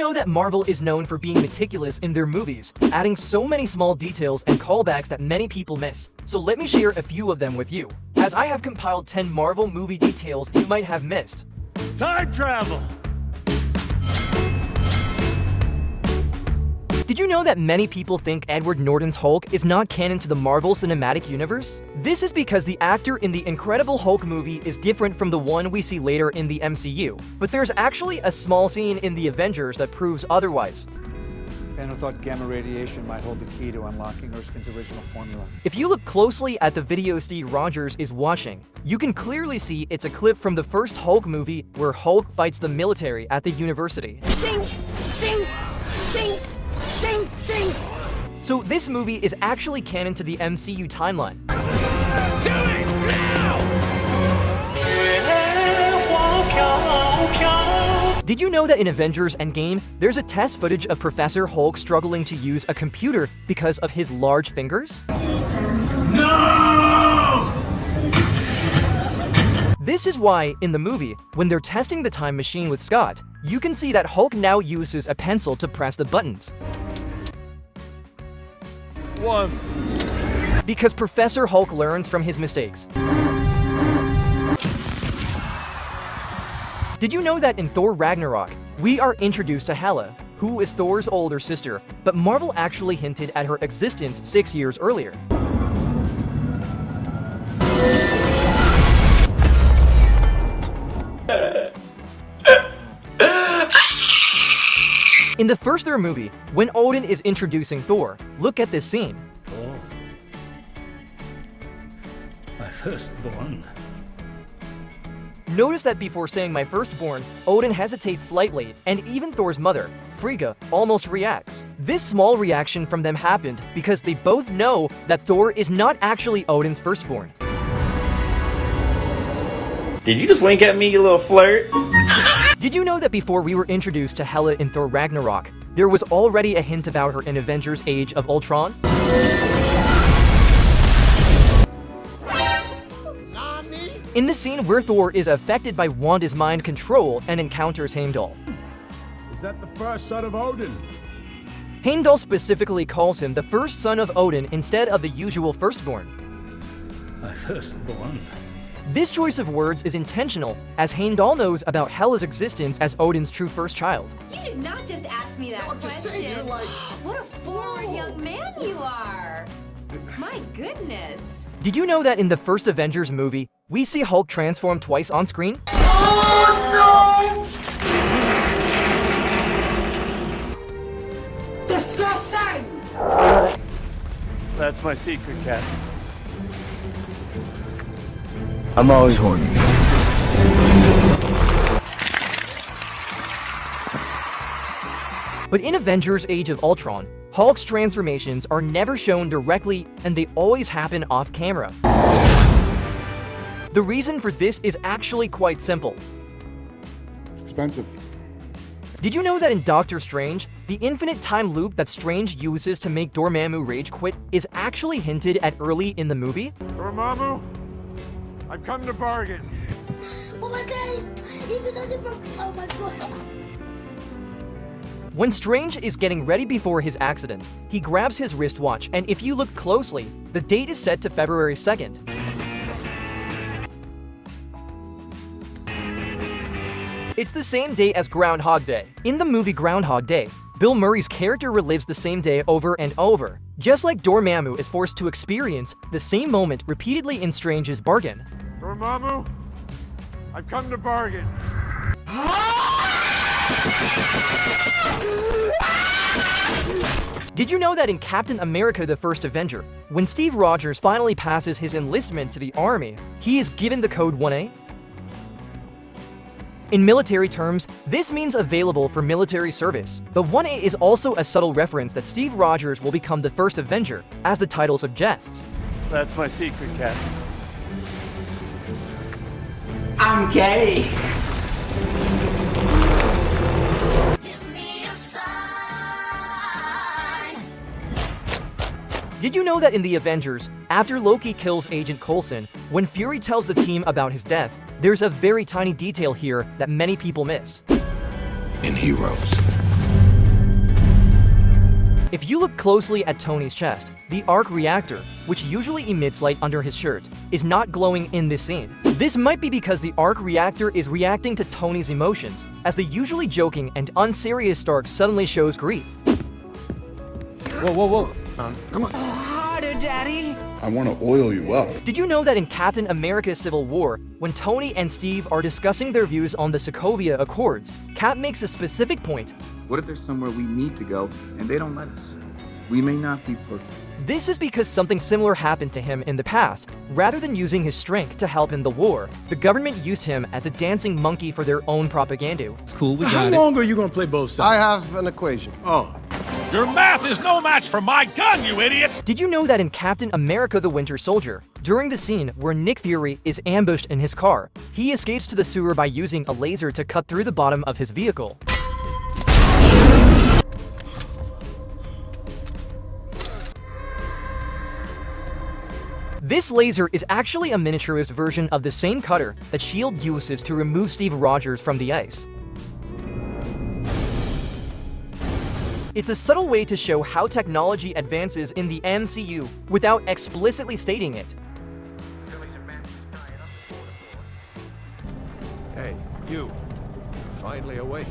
know that Marvel is known for being meticulous in their movies, adding so many small details and callbacks that many people miss? So let me share a few of them with you, as I have compiled 10 Marvel movie details you might have missed. Time travel! Did you know that many people think Edward Norton's Hulk is not canon to the Marvel Cinematic Universe? This is because the actor in the Incredible Hulk movie is different from the one we see later in the MCU, but there's actually a small scene in the Avengers that proves otherwise. Banner thought gamma radiation might hold the key to unlocking Erskine's original formula. If you look closely at the video Steve Rogers is watching, you can clearly see it's a clip from the first Hulk movie where Hulk fights the military at the university. Sing! Sing! Sing! Sing! Sing! So this movie is actually canon to the MCU timeline. Do it now! Did you know that in Avengers Endgame, there's a test footage of Professor Hulk struggling to use a computer because of his large fingers? No! This is why, in the movie, when they're testing the time machine with Scott, you can see that Hulk now uses a pencil to press the buttons. One. Because Professor Hulk learns from his mistakes. Did you know that in Thor Ragnarok, we are introduced to Hela, who is Thor's older sister, but Marvel actually hinted at her existence 6 years earlier. In the first Thor movie, when Odin is introducing Thor, look at this scene. Oh. My firstborn. Notice that before saying my firstborn, Odin hesitates slightly, and even Thor's mother, Frigga, almost reacts. This small reaction from them happened because they both know that Thor is not actually Odin's firstborn. Did you just wink at me, you little flirt? Did you know that before we were introduced to Hela in Thor Ragnarok, there was already a hint about her in Avengers Age of Ultron? In the scene where Thor is affected by Wanda's mind control and encounters Heimdall. Is that the first son of Odin? Heimdall specifically calls him the first son of Odin instead of the usual firstborn. My firstborn. This choice of words is intentional, as Heimdall knows about Hela's existence as Odin's true first child. You did not just ask me that I'm just question. saying, you're like... What a forward young man you are. My goodness. Did you know that in the first Avengers movie, we see Hulk transform twice on screen? Oh no! Disgusting! That's my secret, Cat. I'm always horny. But in Avengers Age of Ultron, Hulk's transformations are never shown directly and they always happen off camera. The reason for this is actually quite simple. It's expensive. Did you know that in Doctor Strange, the infinite time loop that Strange uses to make Dormammu rage quit is actually hinted at early in the movie? Dormammu, I've come to bargain. Oh my god! Even though oh my god! When Strange is getting ready before his accident, he grabs his wristwatch, and if you look closely, the date is set to February 2nd. It's the same day as Groundhog Day. In the movie Groundhog Day, Bill Murray's character relives the same day over and over, just like Dormammu is forced to experience the same moment repeatedly in Strange's bargain. Dormammu, I've come to bargain. Did you know that in Captain America: The First Avenger, when Steve Rogers finally passes his enlistment to the army, he is given the code 1A? In military terms, this means available for military service. The 1A is also a subtle reference that Steve Rogers will become the first Avenger, as the title suggests. That's my secret, Cat. I'm gay. Did you know that in the Avengers, after Loki kills Agent Coulson, when Fury tells the team about his death, there's a very tiny detail here that many people miss. In Heroes, If you look closely at Tony's chest, the arc reactor, which usually emits light under his shirt, is not glowing in this scene. This might be because the arc reactor is reacting to Tony's emotions, as the usually joking and unserious Stark suddenly shows grief. Whoa. Come on. Harder, Daddy. I want to oil you up. Did you know that in Captain America Civil War, when Tony and Steve are discussing their views on the Sokovia Accords, Cap makes a specific point. What if there's somewhere we need to go and they don't let us? We may not be perfect. This is because something similar happened to him in the past. Rather than using his strength to help in the war, the government used him as a dancing monkey for their own propaganda. It's cool, we got How it. long are you going to play both sides? I have an equation. Oh. Your math is no match for my gun, you idiot! Did you know that in Captain America the Winter Soldier, during the scene where Nick Fury is ambushed in his car, he escapes to the sewer by using a laser to cut through the bottom of his vehicle? This laser is actually a miniaturized version of the same cutter that S.H.I.E.L.D. uses to remove Steve Rogers from the ice. It's a subtle way to show how technology advances in the MCU without explicitly stating it. Hey, you. Finally awake.